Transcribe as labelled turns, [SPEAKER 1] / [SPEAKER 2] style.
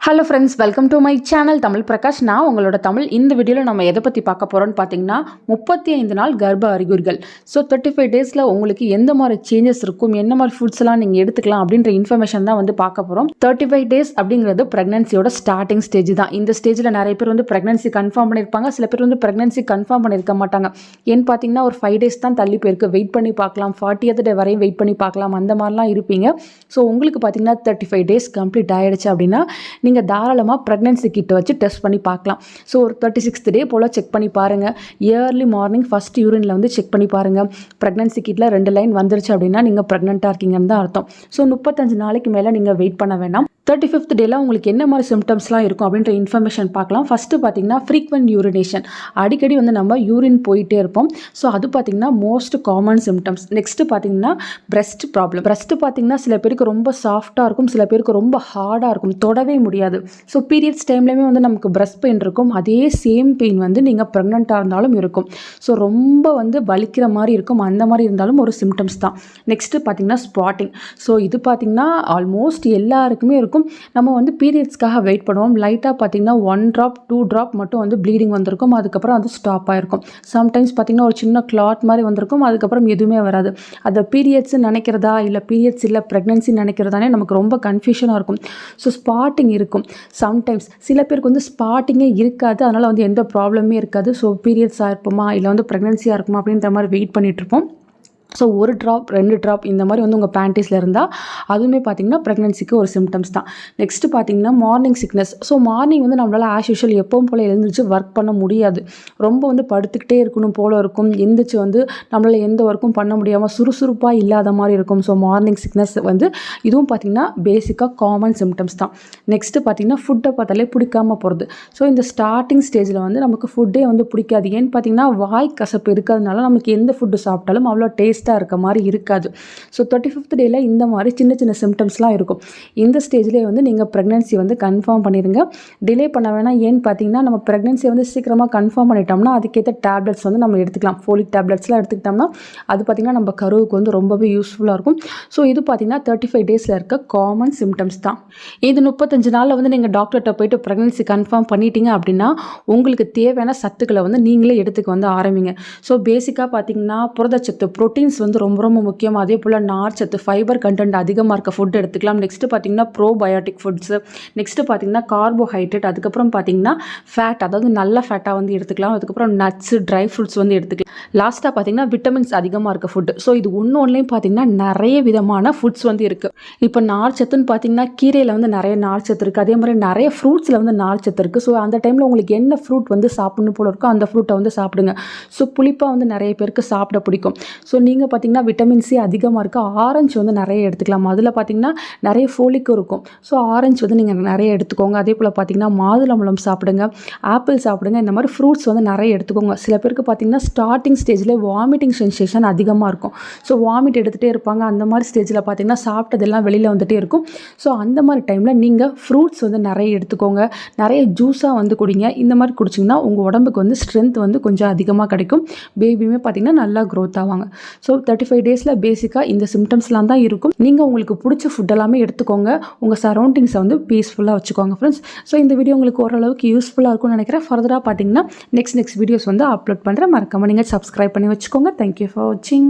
[SPEAKER 1] Hello friends, welcome to my channel Tamil Prakash. நான் உங்களோட தமிழ். இந்த வீடியோவில் நம்ம எதை பற்றி பார்க்க போகிறோம்னு பார்த்தீங்கன்னா 35 நாள் கர்ப்ப அறிகுறிகள். ஸோ 35 டேஸில் உங்களுக்கு எந்த மாதிரி சேஞ்சஸ் இருக்கும், என்ன மாதிரி ஃபுட்ஸ்லாம் நீங்கள் எடுத்துக்கலாம் அப்படின்ற இன்ஃபர்மேஷன் தான் வந்து பார்க்க போகிறோம். 35 டேஸ் அப்படிங்கிறது ப்ரெக்னன்சியோட ஸ்டார்டிங் ஸ்டேஜ் தான். இந்த ஸ்டேஜில் நிறைய பேர் வந்து ப்ரெக்னன்சி கன்ஃபார்ம் பண்ணியிருப்பாங்க, சில பேர் வந்து ப்ரெக்னன்சி கன்ஃபார்ம் பண்ணியிருக்க மாட்டாங்க. ஏன்னு பார்த்தீங்கன்னா ஒரு 5 டேஸ் தான் தள்ளி போயிருக்கு, வெயிட் பண்ணி பார்க்கலாம், 40th டே வரையும் வெயிட் பண்ணி பார்க்கலாம், அந்த மாதிரிலாம் இருப்பீங்க. ஸோ உங்களுக்கு பார்த்தீங்கன்னா 35 டேஸ் கம்ப்ளீட் ஆகிடுச்சு அப்படின்னா நீங்கள் தாராளமாக ப்ரெக்னன்சி கிட்ட வச்சு டெஸ்ட் பண்ணி பார்க்கலாம். ஸோ ஒரு 36th டே போல் செக் பண்ணி பாருங்கள். இயர்லி மார்னிங் ஃபஸ்ட் யூரினில் வந்து செக் பண்ணி பாருங்கள். ப்ரெக்னன்சி கிட்டில் 2 லைன் வந்துருச்சு அப்படின்னா நீங்கள் ப்ரெக்னெண்ட்டாக இருக்கீங்கன்னு தான் அர்த்தம். ஸோ 35 நாளைக்கு மேலே நீங்கள் வெயிட் பண்ண வேணாம். 35th டேல உங்களுக்கு என்ன மாதிரி சிம்டம்ஸ்லாம் இருக்கும் அப்படின்ற இன்ஃபர்மேஷன் பார்க்கலாம். ஃபஸ்ட்டு பார்த்தீங்கன்னா ஃப்ரீக்வெண்ட் யூரினேஷன், அடிக்கடி வந்து நம்ம யூரின் போயிட்டே இருப்போம். ஸோ அது பார்த்தீங்கன்னா மோஸ்ட் காமன் சிம்டம்ஸ். நெக்ஸ்ட்டு பார்த்தீங்கன்னா பிரெஸ்ட் ப்ராப்ளம். பிரெஸ்ட்டு பார்த்தீங்கன்னா சில பேருக்கு ரொம்ப சாஃப்டாக இருக்கும், சில பேருக்கு ரொம்ப ஹார்டாக இருக்கும், தொடவே முடியாது. ஸோ பீரியட்ஸ் டைம்லேயுமே வந்து நமக்கு பிரெஸ்ட் பெயின் இருக்கும். அதே சேம் பெயின் வந்து நீங்கள் ப்ரெக்னெண்ட்டாக இருந்தாலும் இருக்கும். ஸோ ரொம்ப வந்து வலிக்கிற மாதிரி இருக்கும், அந்த மாதிரி இருந்தாலும் ஒரு சிம்டம்ஸ் தான். நெக்ஸ்ட்டு பார்த்தீங்கன்னா ஸ்பாட்டிங். ஸோ இது பார்த்தீங்கன்னா ஆல்மோஸ்ட் எல்லாருக்குமே இருக்கும். நம்ம வந்து பீரியட்ஸ்க்காக வெயிட் பண்ணுவோம். லைட்டாக பார்த்தீங்கன்னா 1 drop 2 drop மட்டும் வந்து ப்ளீடிங் வந்திருக்கும், அதுக்கப்புறம் அது ஸ்டாப் ஆகிருக்கும். சம்டைம்ஸ் பார்த்தீங்கன்னா ஒரு சின்ன கிளாட் மாதிரி வந்திருக்கும், அதுக்கப்புறம் எதுவுமே வராது. அதை பீரியட்ஸ் நினைக்கிறதா இல்லை பீரியட்ஸ் இல்லை ப்ரெக்னன்சி நினைக்கிறதானே நமக்கு ரொம்ப கன்ஃபியூஷனாக இருக்கும். ஸோ ஸ்பாட்டிங் இருக்கும். சம்டைம்ஸ் சில பேருக்கு வந்து ஸ்பாட்டிங்கே இருக்காது, அதனால் வந்து எந்த ப்ராப்ளமே இருக்காது. ஸோ பீரியட்ஸாக இருப்போமா இல்லை வந்து ப்ரெக்னன்சியாக இருக்குமா அப்படின்ற மாதிரி வெயிட் பண்ணிகிட்ருப்போம். ஸோ 1 drop 2 drop இந்த மாதிரி வந்து உங்கள் பேண்டீஸில் இருந்தால் அதுவுமே பார்த்திங்கன்னா ப்ரெக்னன்சிக்கு ஒரு சிம்டம்ஸ் தான். நெக்ஸ்ட்டு பார்த்திங்கன்னா மார்னிங் சிக்னஸ். ஸோ மார்னிங் வந்து நம்மளால் ஆஸ் யூஷுவல் எப்பவும் போல் எழுந்திரிச்சு ஒர்க் பண்ண முடியாது, ரொம்ப வந்து படுத்துக்கிட்டே இருக்கணும் போல் இருக்கும். எந்திரிச்சு வந்து நம்மளால் எந்த ஒர்க்கும் பண்ண முடியாமல் சுறுசுறுப்பாக இல்லாத மாதிரி இருக்கும். ஸோ மார்னிங் சிக்னஸ் வந்து இதுவும் பார்த்திங்கன்னா பேசிக்காக காமன் சிம்டம்ஸ் தான். நெக்ஸ்ட்டு பார்த்திங்கன்னா ஃபுட்டை பார்த்தாலே பிடிக்காமல் போகிறது. ஸோ இந்த ஸ்டார்டிங் ஸ்டேஜில் வந்து நமக்கு ஃபுட்டே வந்து பிடிக்காது. ஏன்னு பார்த்திங்கன்னா வாய் கசப்பு இருக்கிறதுனால நமக்கு எந்த ஃபுட்டு சாப்பிட்டாலும் அவ்வளோ டேஸ்ட்டாக இருக்க மாதிரி இருக்காது. ஸோ 35th டேல இந்த மாதிரி சின்ன சின்ன சிம்டம்ஸ்லாம் இருக்கும். இந்த ஸ்டேஜ்லேயே வந்து நீங்கள் ப்ரெக்னன்சி வந்து கன்ஃபார்ம் பண்ணிடுங்க, டிலே பண்ண வேணாம். ஏன்னு பார்த்தீங்கன்னா நம்ம ப்ரெக்னன்சியை வந்து சீக்கிரமாக கன்ஃபார்ம் பண்ணிட்டோம்னா அதுக்கேற்ற டேப்லெட்ஸ் வந்து நம்ம எடுத்துக்கலாம். ஃபோலிக் டேப்லெட்ஸ்லாம் எடுத்துக்கிட்டோம்னா அது பார்த்திங்கன்னா நம்ம கருவுக்கு வந்து ரொம்பவே யூஸ்ஃபுல்லாக இருக்கும். ஸோ இது பார்த்திங்கன்னா 35 டேஸில் இருக்க காமன் சிம்டம்ஸ் தான். இது 35 நாளில் வந்து நீங்கள் டாக்டர்கிட்ட போய்ட்டு ப்ரெக்னன்சி கன்ஃபார்ம் பண்ணிட்டீங்க அப்படின்னா உங்களுக்கு தேவையான சத்துக்களை வந்து நீங்களே எடுத்துக்க வந்து ஆரம்பிங்க. ஸோ பேசிக்காக பார்த்திங்கன்னா புரதச்சத்து ப்ரோட்டீன்ஸ் வந்து ரொம்ப ரொம்ப முக்கியம். அதே போல் நார்ச்சத்து ஃபைபர் கண்டென்ட் அதிகமாக இருக்க ஃபுட் எடுத்துக்கலாம். நெக்ஸ்ட்டு பார்த்திங்கன்னா ப்ரோபயோட்டிக் ஃபுட்ஸு, நெக்ஸ்ட்டு பார்த்திங்கன்னா கார்போஹைட்ரேட், அதுக்கப்புறம் பார்த்திங்கன்னா ஃபேட், அதாவது நல்ல ஃபேட்டாக வந்து எடுத்துக்கலாம். அதுக்கப்புறம் நட்ஸு ட்ரை ஃப்ரூட்ஸ் வந்து எடுத்துக்கலாம். லாஸ்ட்டாக பார்த்திங்கன்னா விட்டமின்ஸ் அதிகமாக இருக்க ஃபுட். ஸோ இது ஒன்றுலையும் பார்த்திங்கன்னா நிறைய விதமான ஃபுட்ஸ் வந்து இருக்குது. இப்போ நார்ச்சத்துன்னு பார்த்திங்கன்னா கீரையில் வந்து நிறைய நார்ச்சத்து இருக்குது, அதே மாதிரி நிறைய ஃப்ரூட்ஸில் வந்து நார்ச்சத்து இருக்குது. ஸோ அந்த டைமில் உங்களுக்கு என்ன ஃப்ரூட் வந்து சாப்பிடணும் போல இருக்கோ அந்த ஃப்ரூட்டை வந்து சாப்பிடுங்க. ஸோ புளிப்பாக வந்து நிறைய பேருக்கு சாப்பிட பிடிக்கும். ஸோ நீங்கள் பார்த்திங்கன்னா விட்டமின் சி அதிகமாக இருக்குது. ஆரஞ்சு வந்து நிறைய எடுத்துக்கலாம், அதில் பார்த்திங்கன்னா நிறைய ஃபோலிக்கும் இருக்கும். ஸோ ஆரஞ்சு வந்து நீங்கள் நிறைய எடுத்துக்கோங்க. அதே போல் பார்த்திங்கன்னா மாதுளம்பழம் சாப்பிடுங்க, ஆப்பிள் சாப்பிடுங்க, இந்த மாதிரி ஃப்ரூட்ஸ் வந்து நிறைய எடுத்துக்கோங்க. சில பேருக்கு பார்த்திங்கன்னா ஸ்டார்டிங் ஸ்டேஜில் வாமிட்டிங் சென்சேஷன் அதிகமாக இருக்கும். ஸோ வாமிட் எடுத்துகிட்டே இருப்பாங்க. அந்த மாதிரி ஸ்டேஜில் பார்த்திங்கன்னா சாப்பிட்டதெல்லாம் வெளியில் வந்துகிட்டே இருக்கும். ஸோ அந்த மாதிரி டைமில் நீங்கள் ஃப்ரூட்ஸ் வந்து நிறைய எடுத்துக்கோங்க, நிறைய ஜூஸாக வந்து குடிங்க. இந்த மாதிரி குடிச்சிங்கன்னா உங்கள் உடம்புக்கு வந்து ஸ்ட்ரென்த் வந்து கொஞ்சம் அதிகமாக கிடைக்கும். பேபியுமே பார்த்திங்கன்னா நல்லா க்ரோத் ஆவாங்க. ஸோ 35 டேஸில் பேசிக்காக இந்த சிம்டம்ஸ்லாம் தான் இருக்கும். நீங்கள் உங்களுக்கு பிடிச்ச ஃபுட் எல்லாமே எடுத்துக்கோங்க, உங்கள் சரௌண்டிங்ஸை வந்து பீஸ்ஃபுல்லாக வச்சுக்கோங்க ஃப்ரெண்ட்ஸ். ஸோ இந்த வீடியோ உங்களுக்கு ஓரளவுக்கு யூஸ்ஃபுல்லாக இருக்கும்னு நினைக்கிறேன். ஃபர்தராக பார்த்தீங்கன்னா நெக்ஸ்ட் வீடியோஸ் வந்து அப்லோட் பண்ணுறேன். மறக்காமல் நீங்கள் சப்ஸ்கிரைப் பண்ணி வச்சுக்கோங்க. தேங்க்யூ ஃபார் வாட்சிங்.